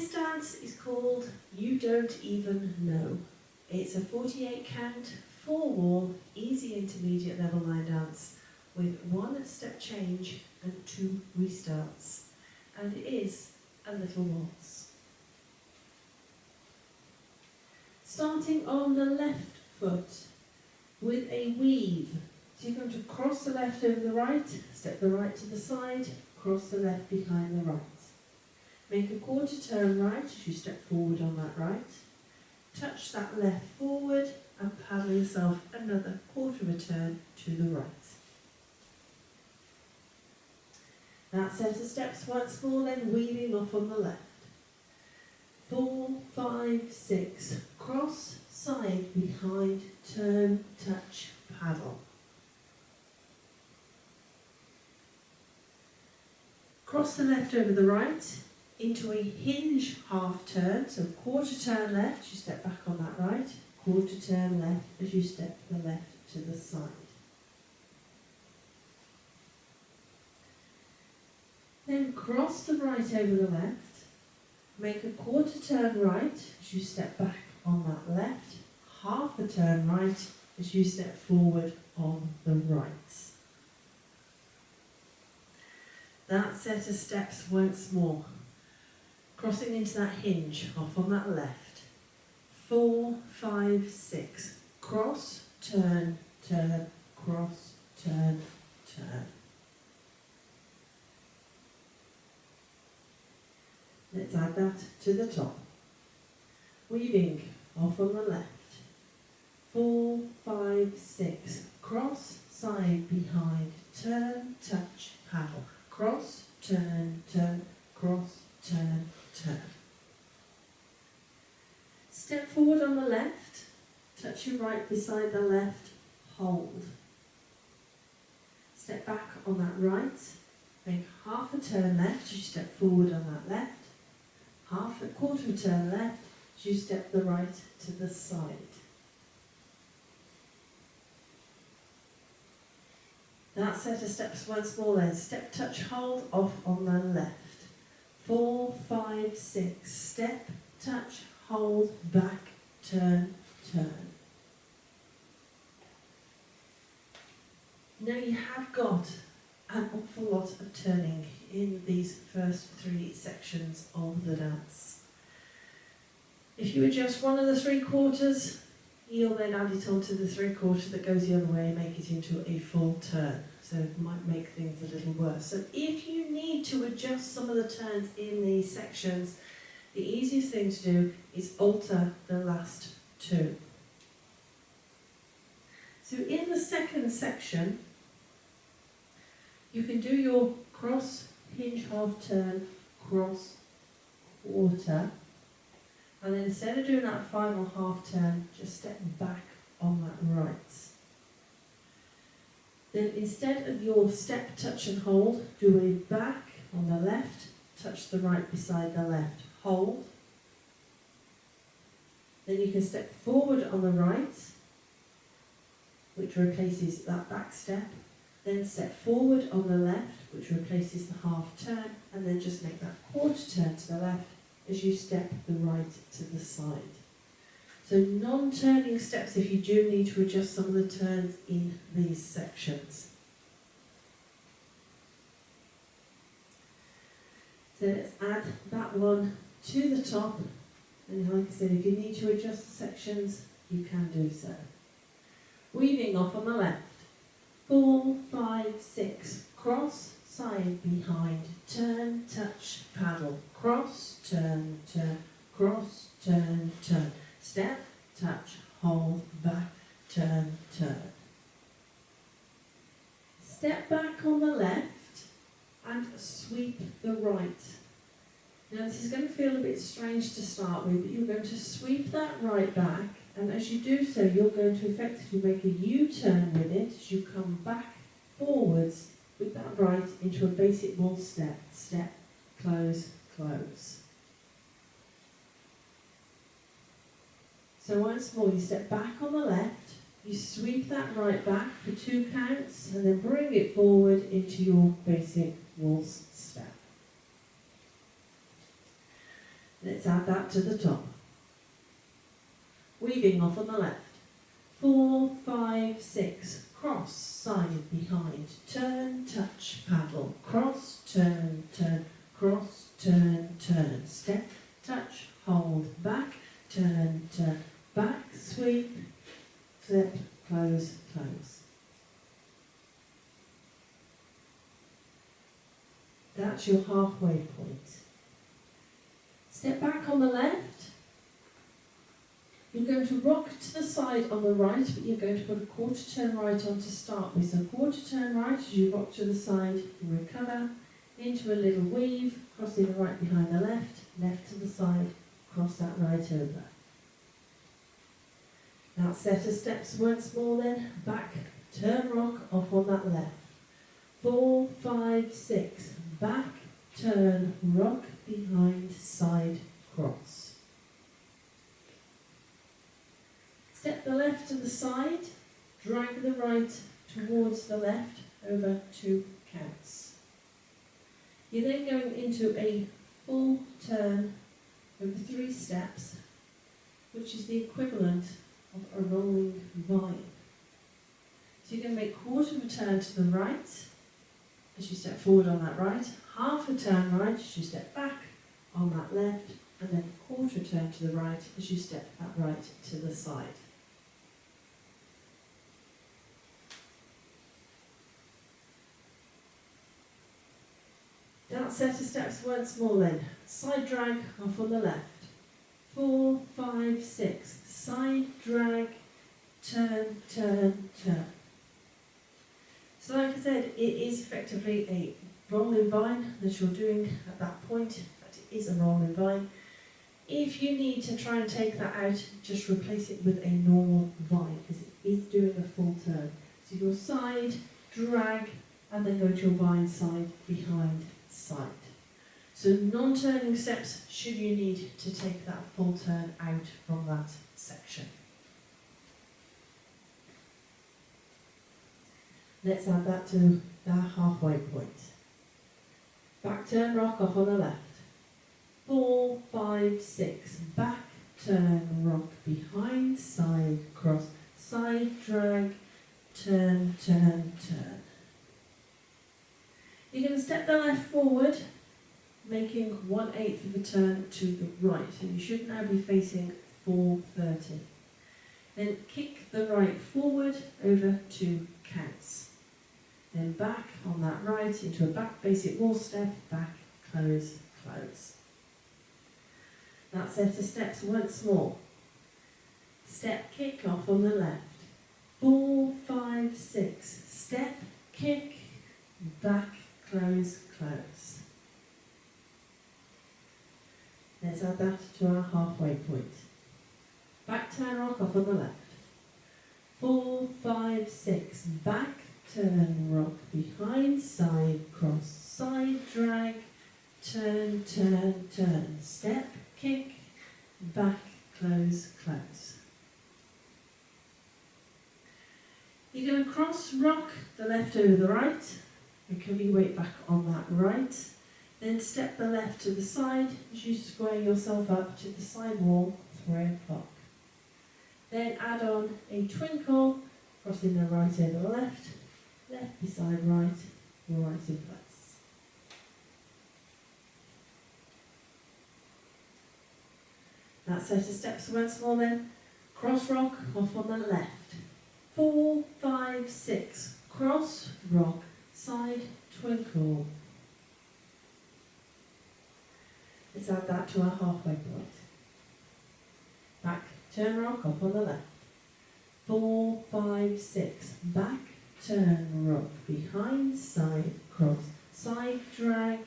This dance is called You Don't Even Know. It's a 48 count, 4 wall, easy intermediate level line dance with 1 step change and 2 restarts. And it is a little waltz. Starting on the left foot with a weave. So you're going to cross the left over the right, step the right to the side, cross the left behind the right. Make a quarter turn right as you step forward on that right. Touch that left forward and paddle yourself another quarter of a turn to the right. That set of steps once more, then weaving off on the left. 4, 5, 6. Cross, side, behind, turn, touch, paddle. Cross the left over the right into a hinge half turn, so quarter turn left, you step back on that right, quarter turn left as you step the left to the side. Then cross the right over the left, make a quarter turn right as you step back on that left, half a turn right as you step forward on the right. That set of steps once more. Crossing into that hinge, off on that left. 4, 5, 6. Cross, turn, turn, cross, turn, turn. Let's add that to the top. Weaving, off on the left. 4, 5, 6. Cross, side, behind, turn, touch, paddle. Cross, turn, turn, cross, turn, turn. Step forward on the left, touch your right beside the left, hold. Step back on that right, make half a turn left as you step forward on that left, half a quarter of a turn left as you step the right to the side. That set of steps once more then. Step, touch, hold, off on the left. 4, 5, 6. Step, touch, hold, back, turn, turn. Now you have got an awful lot of turning in these first 3 sections of the dance. If you adjust one of the 3/4, you'll then add it onto the 3/4 that goes the other way and make it into a full turn. So it might make things a little worse. So if you need to adjust some of the turns in these sections, the easiest thing to do is alter the last 2. So in the second section, you can do your cross, hinge, half turn, cross, quarter. And then instead of doing that final half turn, just step back on that right. Then instead of your step, touch and hold, do a back on the left, touch the right beside the left, hold. Then you can step forward on the right, which replaces that back step. Then step forward on the left, which replaces the half turn, and then just make that quarter turn to the left as you step the right to the side. So non-turning steps if you do need to adjust some of the turns in these sections. So let's add that one to the top, and like I said, if you need to adjust the sections, you can do so. Weaving off on the left. 4, 5, 6. Cross, side, behind, turn, touch, paddle. Cross, turn, turn, cross, turn, turn. Step, touch, hold, back, turn, turn. Step back on the left and sweep the right. Now this is going to feel a bit strange to start with, but you're going to sweep that right back, and as you do so, you're going to effectively make a U-turn with it as you come back forwards with that right into a basic waltz step. Step, close, close. So once more, you step back on the left, you sweep that right back for 2 counts, and then bring it forward into your basic waltz step. Let's add that to the top. Weaving off on the left. 4, 5, 6. Cross, side, behind. Turn, touch, paddle. Cross, turn, turn. Cross, turn, turn. Step, touch, hold, back. Turn, turn. Back, sweep. Flip, close, close. That's your halfway point. Step back on the left. You're going to rock to the side on the right, but you're going to put a quarter turn right on to start with. So quarter turn right as you rock to the side, you recover into a little weave, crossing the right behind the left, left to the side, cross that right over. Now set of steps once more then, back, turn, rock, off on that left. 4, 5, 6, back, turn, rock, behind, side, cross. Step the left to the side, drag the right towards the left over 2 counts. You're then going into a full turn over 3 steps, which is the equivalent of a rolling vine. So you're going to make quarter of a turn to the right as you step forward on that right, half a turn right as you step back on that left, and then a quarter turn to the right as you step that right to the side. That set of steps once more then. Side drag off on the left. 4, 5, 6. Side drag, turn, turn, turn. So like I said, it is effectively a rolling vine that you're doing at that point. In fact, it is a rolling vine. If you need to try and take that out, just replace it with a normal vine because it is doing a full turn. So your side, drag, and then go to your vine side, behind, side. So non-turning steps should you need to take that full turn out from that section. Let's add that to the halfway point. Back turn, rock off on the left. 4, 5, 6. Back turn, rock, behind, side, cross, side, drag, turn, turn, turn. You're going to step the left forward, making 1/8 of a turn to the right. So you should now be facing 4:30. Then kick the right forward over 2 counts. Then back on that right into a back basic wall step, back, close, close. That set of steps once more. Step, kick off on the left. 4, 5, 6. Step, kick, back, close, close. Let's add that to our halfway point. Back turn, rock off on the left. 4, 5, 6. Back, turn, rock, behind, side, cross, side, drag, turn, turn, turn. Step, kick, back, close, close. You're going to cross, rock the left over the right. Recover your weight back on that right. Then step the left to the side as you square yourself up to the side wall, 3 o'clock. Then add on a twinkle, crossing the right over the left, left beside right, right in place. That set of steps once more then. Cross rock off on the left. 4, 5, 6. Cross, rock, side, twinkle. Let's add that to our halfway point. Back, turn, rock, up on the left. 4, 5, 6. Back, turn, rock, behind, side, cross, side, drag,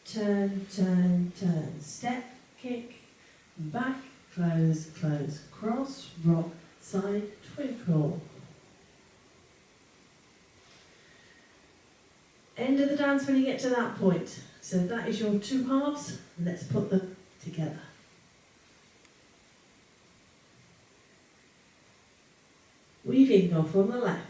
turn, turn, turn. Step, kick, back, close, close, cross, rock, side, twinkle. End of the dance when you get to that point. So that is your 2 halves. Let's put them together. Weaving off on the left.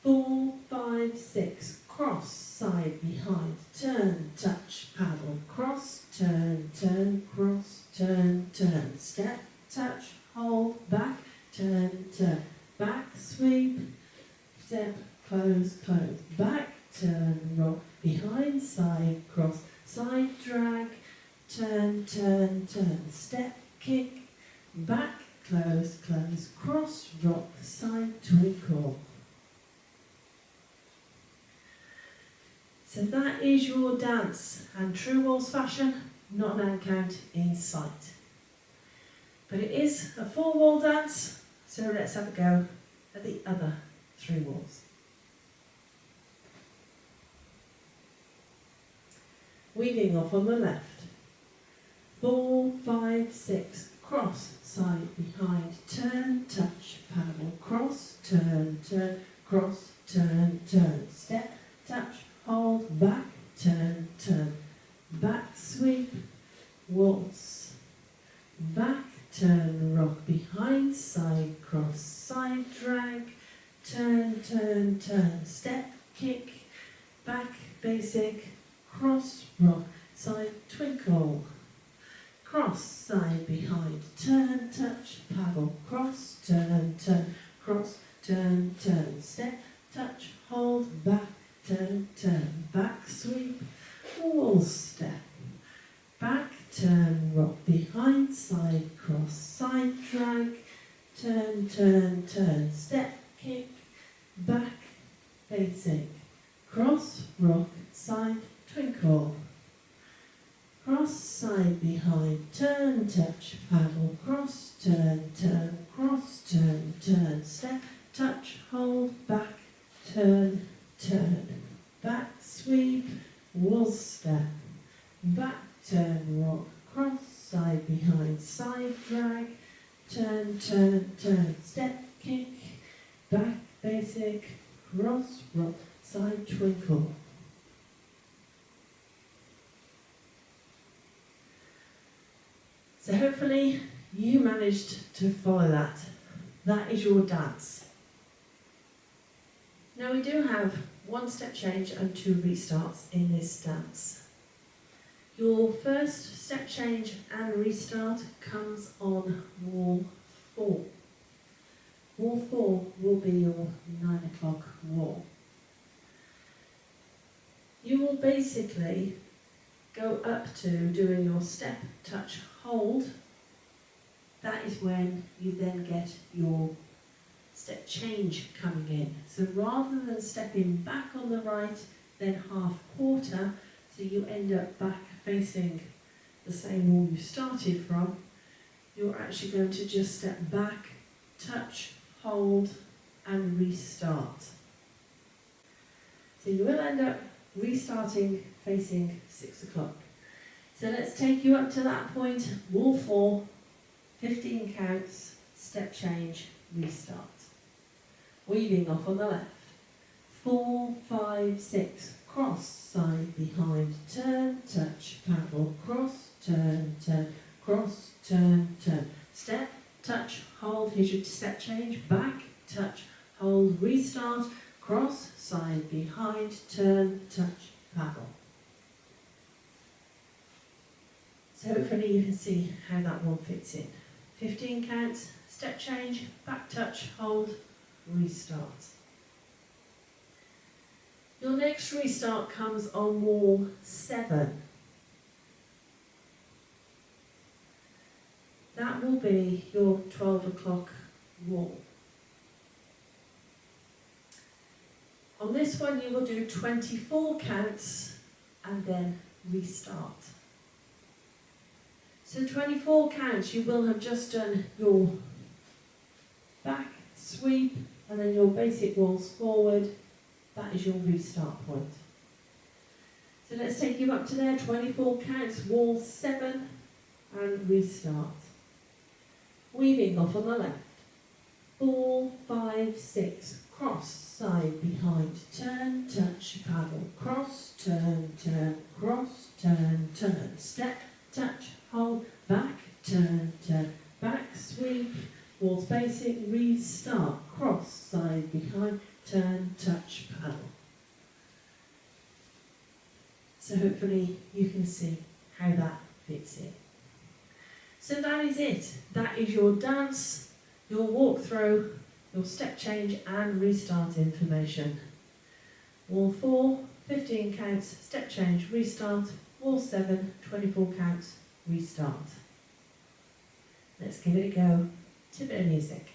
4, 5, 6. Cross, side, behind. Turn, touch, paddle. Cross, turn, turn, cross. behind, side, cross, side, drag, turn, turn, turn, step, kick, back, close, close, cross, rock, side, twinkle. So that is your dance, and true waltz fashion, not an count in sight. But it is a 4-wall dance, so let's have a go at the other 3 walls. Weaving off on the left. 4, 5, 6, cross, side, behind, turn, touch, paddle, cross, turn, turn, cross, turn, turn, step, touch, hold, back, turn, turn, back, sweep, waltz, back, turn, rock, behind, side, cross, side, drag, turn, turn, turn, step, kick, back, basic, cross, rock, side, twinkle, cross, side, behind, turn, touch, paddle, cross, turn, turn, cross, turn, turn, step, touch, hold, back, turn, turn, back, sweep, waltz, step, back, turn, rock, behind, side, cross, side, drag, turn, turn, turn, step, kick, back, basic, cross, rock, side, twinkle, cross, side, behind, turn, touch, paddle, cross, turn, turn, step, touch, hold, back, turn, turn, back, sweep, waltz, step, back, turn, rock, cross, side, behind, side, drag, turn, turn, step, kick, back, basic, cross, rock, side, twinkle. So hopefully you managed to follow that. That is your dance. Now we do have 1 step change and 2 restarts in this dance. Your first step change and restart comes on wall 4. Wall 4 will be your 9 o'clock wall. You will basically go up to doing your step, touch, hold. That is when you then get your step change coming in. So rather than stepping back on the right, then half quarter, so you end up back facing the same wall you started from, you're actually going to just step back, touch, hold, and restart. So you will end up restarting facing 6 o'clock. So let's take you up to that point, wall 4, 15 counts, step change, restart. Weaving off on the left. 4, 5, 6, cross, side, behind, turn, touch, paddle, cross, turn, turn, cross, turn, turn, step, touch, hold, here's your step change, back, touch, hold, restart, cross, side, behind, turn, touch, paddle. So hopefully you can see how that one fits in. 15 counts, step change, back touch, hold, restart. Your next restart comes on wall 7. That will be your 12 o'clock wall. On this one you will do 24 counts and then restart. So 24 counts, you will have just done your back sweep and then your basic waltz forward. That is your restart point. So let's take you up to there, 24 counts, wall 7 and restart. Weaving off on the left. 4, 5, 6, cross, side, behind, turn, touch, paddle, cross, turn, turn, cross, turn, turn, step, touch, hold, back, turn, turn, back, sweep, waltz basic, restart, cross, side, behind, turn, touch, paddle. So hopefully you can see how that fits in. So that is it. That is your dance, your walk through, your step change and restart information. Wall 4, 15 counts, step change, restart, wall 7, 24 counts, restart. Let's give it a go to a bit of music.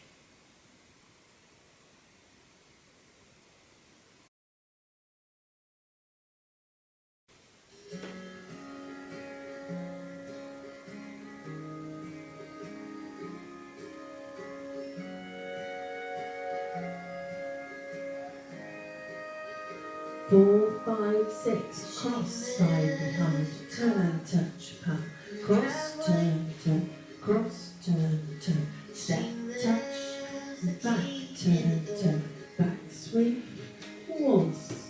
Four, 5, 6, cross, side, behind, turn, touch, palm, cross, turn, cross, turn, step, touch, back, turn, back, sweep, waltz,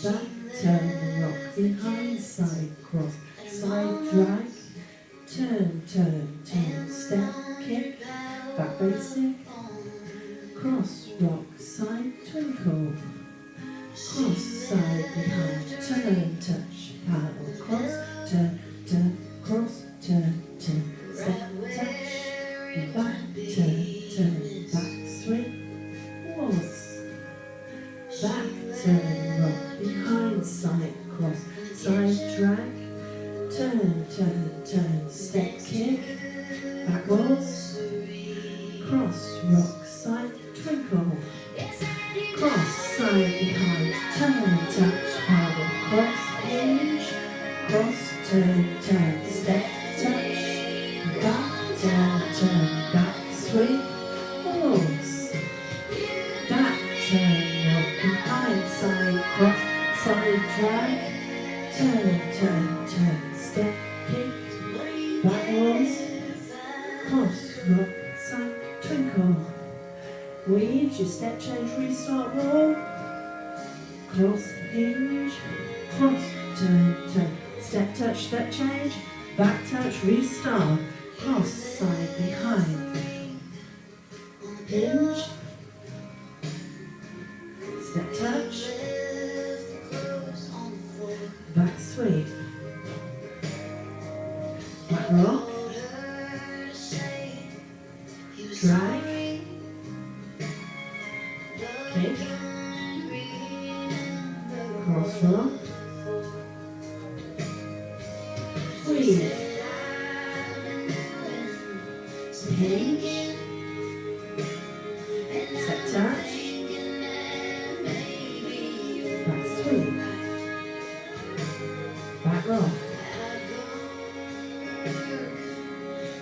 back, turn, rock, behind, side, cross, side, drag, turn, step, kick, back, basic, cross, rock, side, twinkle, cross, side, behind, turn, touch, paddle, cross, turn, cross, turn, step, touch, back, turn, back, swing, waltz, back, turn, rock, behind, side, cross, side, drag, turn, step, kick, back, waltz, cross, rock, side, twinkle, cross, side, behind, turn, touch, paddle, cross, hinge, cross, turn, step, touch, back, turn, back, sweep, waltz, back, turn, rock, behind, side, cross, side, drag, turn, step, kick, back, waltz, cross, rock, side, twinkle, weave, your step change, restart, roll, cross, hinge, cross, turn, step touch, step change, back touch, restart, cross, side, behind, hinge, step touch, back sweep, back rock, drag, kick, cross rock, weave, hinge, step touch, back sweep, back rock,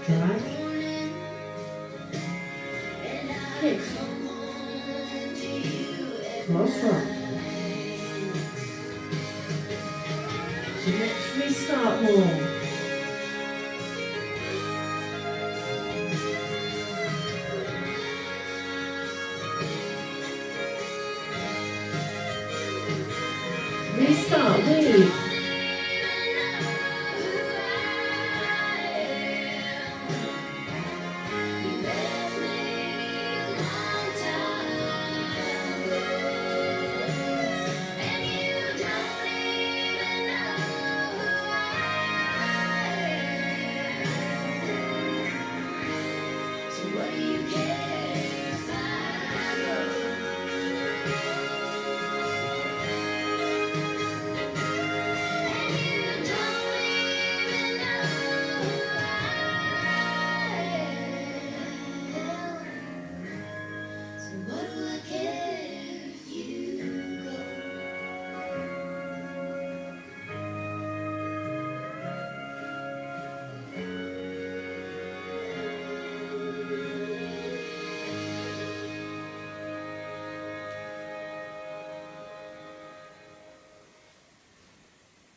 drag, kick, cross rock. The next restart wall. Restart, weave.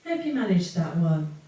Hope you managed that one.